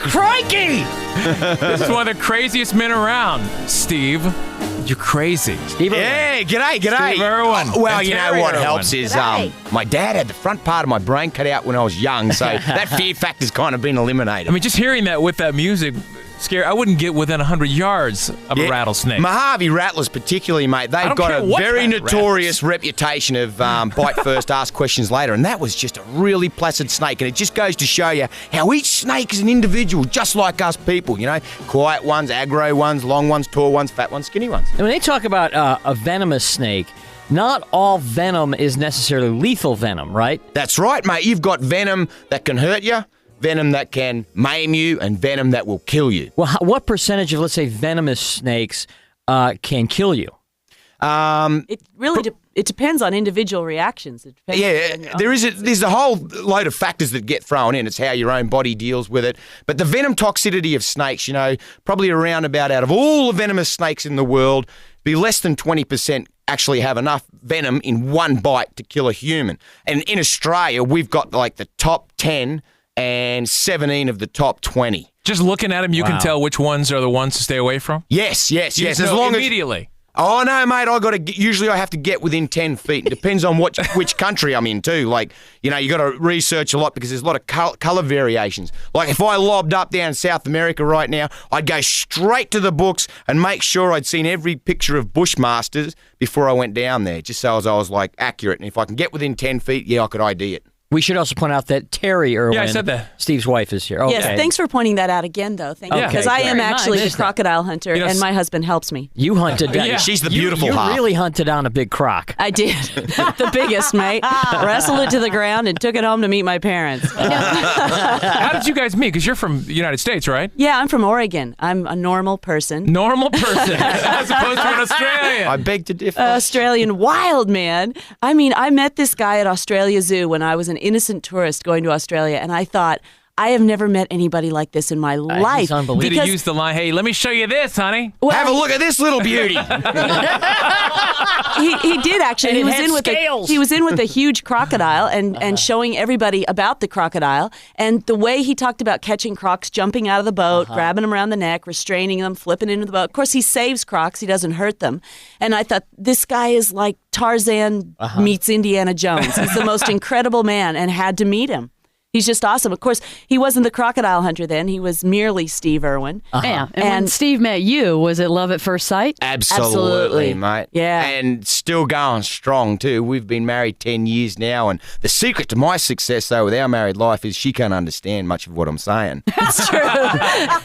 Crikey! This is one of the craziest men around, Steve. You're crazy. Steve Irwin. Yeah, g'day. Steve Irwin. Well, you know Terri what Irwin. helps is my dad had the front part of my brain cut out when I was young, so that fear factor's kind of been eliminated. I mean, just hearing that with that music, scary. I wouldn't get within 100 yards of a rattlesnake. Mojave rattlers particularly, mate, they've got a very notorious reputation of bite first, ask questions later, and that was just a really placid snake, and it just goes to show you how each snake is an individual, just like us people, you know, quiet ones, aggro ones, long ones, tall ones, fat ones, skinny ones. And when they talk about a venomous snake, not all venom is necessarily lethal venom, right? That's right, mate. You've got venom that can hurt you, venom that can maim you, and venom that will kill you. Well, what percentage of, let's say, venomous snakes can kill you? It really it depends on individual reactions. It depends on there's a whole load of factors that get thrown in. It's how your own body deals with it. But the venom toxicity of snakes, you know, probably around about out of all the venomous snakes in the world, be less than 20% actually have enough venom in one bite to kill a human. And in Australia, we've got like the top 10 and 17 of the top 20. Just looking at them, you can tell which ones are the ones to stay away from? Yes. You As know long immediately. Oh, no, mate, usually I have to get within 10 feet. It depends on which country I'm in, too. Like, you know, you got to research a lot because there's a lot of colour variations. Like, if I lobbed up down South America right now, I'd go straight to the books and make sure I'd seen every picture of bushmasters before I went down there, just so I was, like, accurate. And if I can get within 10 feet, yeah, I could ID it. We should also point out that Terri Irwin, I said that. Steve's wife, is here. Okay. Yes, thanks for pointing that out again, though. Thank you. Okay, Because I am very actually nice. the crocodile hunter, and my husband helps me. You hunted down. Yeah. She's the beautiful half. You really hunted down a big croc. I did. The biggest, mate. Wrestled it to the ground and took it home to meet my parents. How did you guys meet? Because you're from the United States, right? Yeah, I'm from Oregon. I'm a normal person. Normal person, as opposed to an Australian. I beg to differ. Australian wild man. I mean, I met this guy at Australia Zoo when I was an innocent tourist going to Australia, and I thought, I have never met anybody like this in my life. He's unbelievable. Did he use the line, hey, let me show you this, honey? Well, Have a look at this little beauty. he did actually. And He it was had in with scales. he was in with a huge crocodile and showing everybody about the crocodile. And the way he talked about catching crocs, jumping out of the boat, grabbing them around the neck, restraining them, flipping into the boat. Of course, he saves crocs. He doesn't hurt them. And I thought, this guy is like Tarzan meets Indiana Jones. He's the most incredible man, and had to meet him. He's just awesome. Of course, he wasn't the crocodile hunter then. He was merely Steve Irwin. Yeah. And when Steve met you, was it love at first sight? Absolutely, mate. Yeah. And still going strong, too. We've been married 10 years now, and the secret to my success, though, with our married life is she can't understand much of what I'm saying. That's true.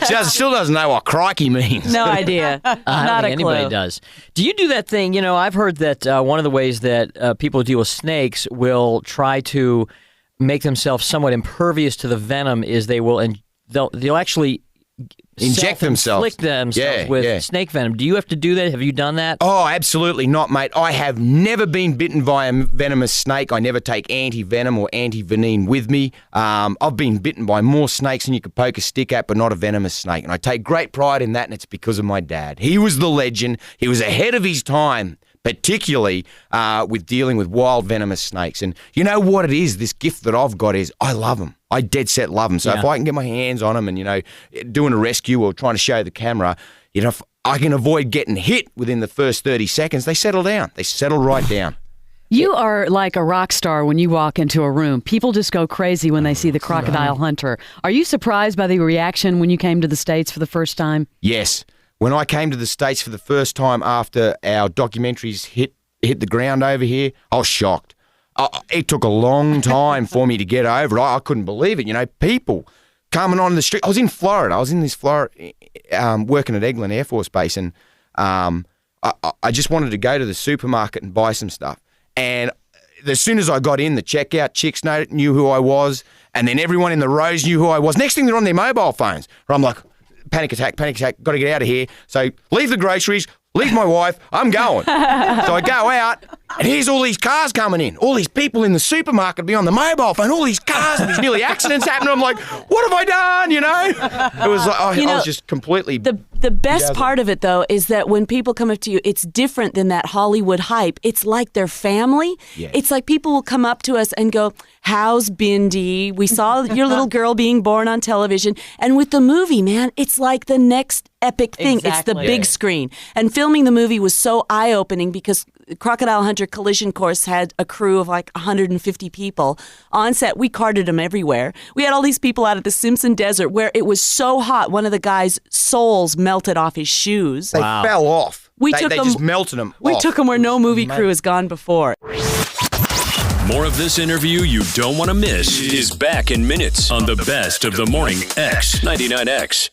She still doesn't know what crikey means. No idea. I don't Not think a clue. anybody does. Do you do that thing? You know, I've heard that one of the ways that people deal with snakes will try to make themselves somewhat impervious to the venom is they'll actually Inject themselves. inflict themselves with snake venom. Do you have to do that? Have you done that? Oh, absolutely not, mate. I have never been bitten by a venomous snake. I never take anti-venom or anti-venin with me. I've been bitten by more snakes than you could poke a stick at, but not a venomous snake. And I take great pride in that, and it's because of my dad. He was the legend. He was ahead of his time, particularly with dealing with wild venomous snakes. And you know what it is? This gift that I've got is I love them. I dead set love them. So if I can get my hands on them and, you know, doing a rescue or trying to show the camera, you know, if I can avoid getting hit within the first 30 seconds, they settle down. They settle right down. You are like a rock star when you walk into a room. People just go crazy when they see the Crocodile Hunter. Are you surprised by the reaction when you came to the States for the first time? Yes. When I came to the States for the first time after our documentaries hit the ground over here, I was shocked. It took a long time for me to get over it. I couldn't believe it. You know, people coming on the street. I was in Florida. I was in Florida working at Eglin Air Force Base, and I just wanted to go to the supermarket and buy some stuff. And as soon as I got in, the checkout chicks knew who I was, and then everyone in the rows knew who I was. Next thing, they're on their mobile phones. I'm like, panic attack, got to get out of here. So leave the groceries, leave my wife, I'm going. So I go out, And here's all these cars coming in. All these people in the supermarket be on the mobile phone. All these cars and these nearly accidents happening. I'm like, what have I done? You know? It was like, I was just completely... The best part of it, though, is that when people come up to you, it's different than that Hollywood hype. It's like their family. Yeah. It's like people will come up to us and go, how's Bindi? We saw your little girl being born on television. And with the movie, man, it's like the next epic thing. It's the Exactly. big screen. And filming the movie was so eye-opening because Crocodile Hunter Collision Course had a crew of like 150 people on set. We carted them everywhere. We had all these people out at the Simpson Desert where it was so hot, one of the guys' soles melted off his shoes. They fell off. We they took them- just melted them We off. took them where no movie crew has gone before. More of this interview you don't want to miss is back in minutes on the best of the morning X 99X.